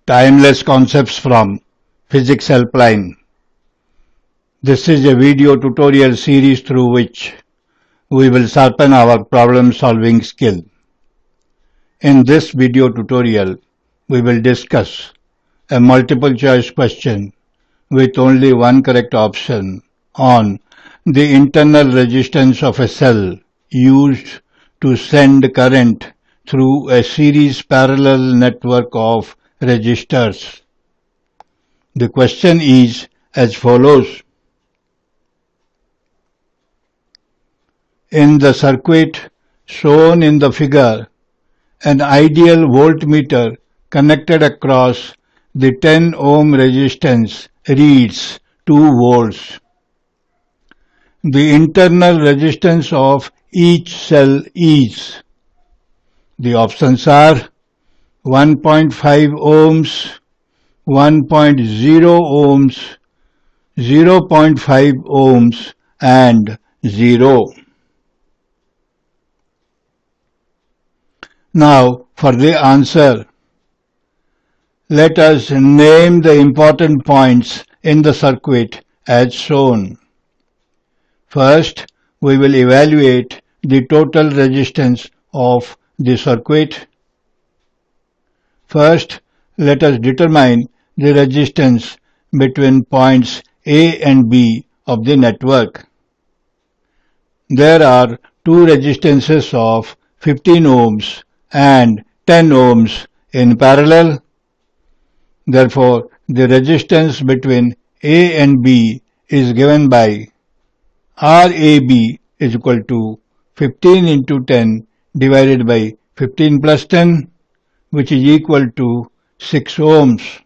Timeless Concepts from Physics Helpline. This is a video tutorial series through which we will sharpen our problem-solving skill. In this video tutorial, we will discuss a multiple-choice question with only one correct option on the internal resistance of a cell used to send current through a series parallel network of resistors. The question is as follows. In the circuit shown in the figure, an ideal voltmeter connected across the 10 ohm resistance reads 2 volts. The internal resistance of each cell is. The options are 1.5 ohms, 1.0 ohms, 0.5 ohms and 0. Now for the answer. Let us name the important points in the circuit as shown. First, we will evaluate the total resistance of the circuit. First, let us determine the resistance between points A and B of the network. There are two resistances of 15 ohms and 10 ohms in parallel. Therefore, the resistance between A and B is given by RAB is equal to 15 into 10 divided by 15 plus 10, which is equal to 6 ohms.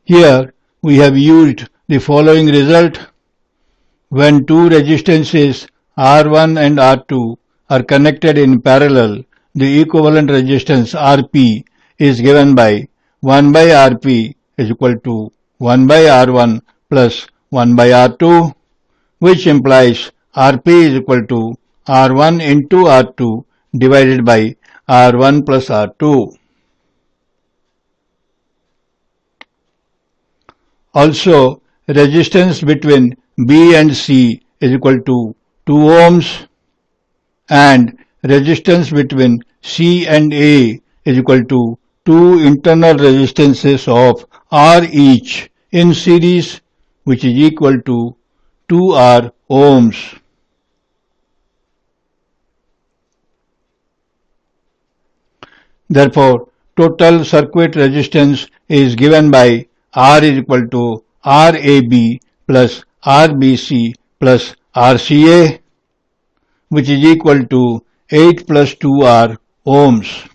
Here we have used the following result. When two resistances R1 and R2 are connected in parallel, the equivalent resistance Rp is given by 1 by Rp is equal to 1 by R1 plus 1 by R2, which implies Rp is equal to R1 into R2 divided by R1 plus R2. Also, resistance between B and C is equal to 2 ohms and resistance between C and A is equal to 2 internal resistances of R each in series, which is equal to 2R ohms. Therefore, total circuit resistance is given by R is equal to RAB plus RBC plus RCA, which is equal to 8 plus 2R ohms.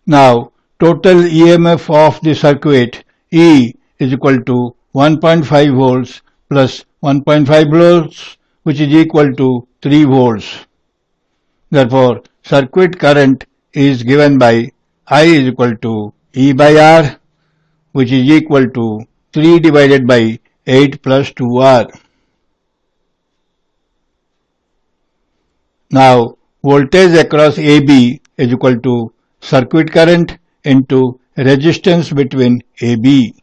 Now, total EMF of the circuit E is equal to 1.5 volts plus 1.5 volts, which is equal to 3 volts. Therefore, circuit current is given by I is equal to E by R, which is equal to 3 divided by 8 plus 2R. Now, voltage across AB is equal to circuit current into resistance between AB.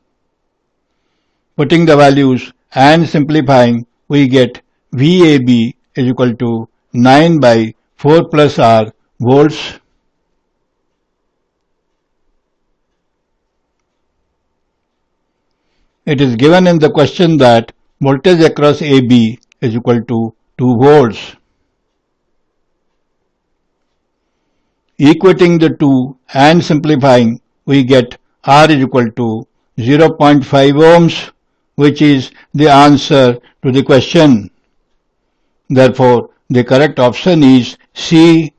Putting the values and simplifying, we get VAB is equal to 9 by 4 plus R volts. It is given in the question that voltage across AB is equal to 2 volts. Equating the two and simplifying, we get R is equal to 0.5 ohms, which is the answer to the question. Therefore, the correct option is C.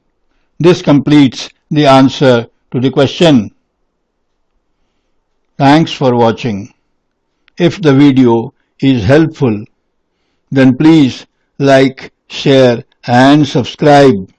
This completes the answer to the question. Thanks for watching. If the video is helpful, then please like, share and subscribe.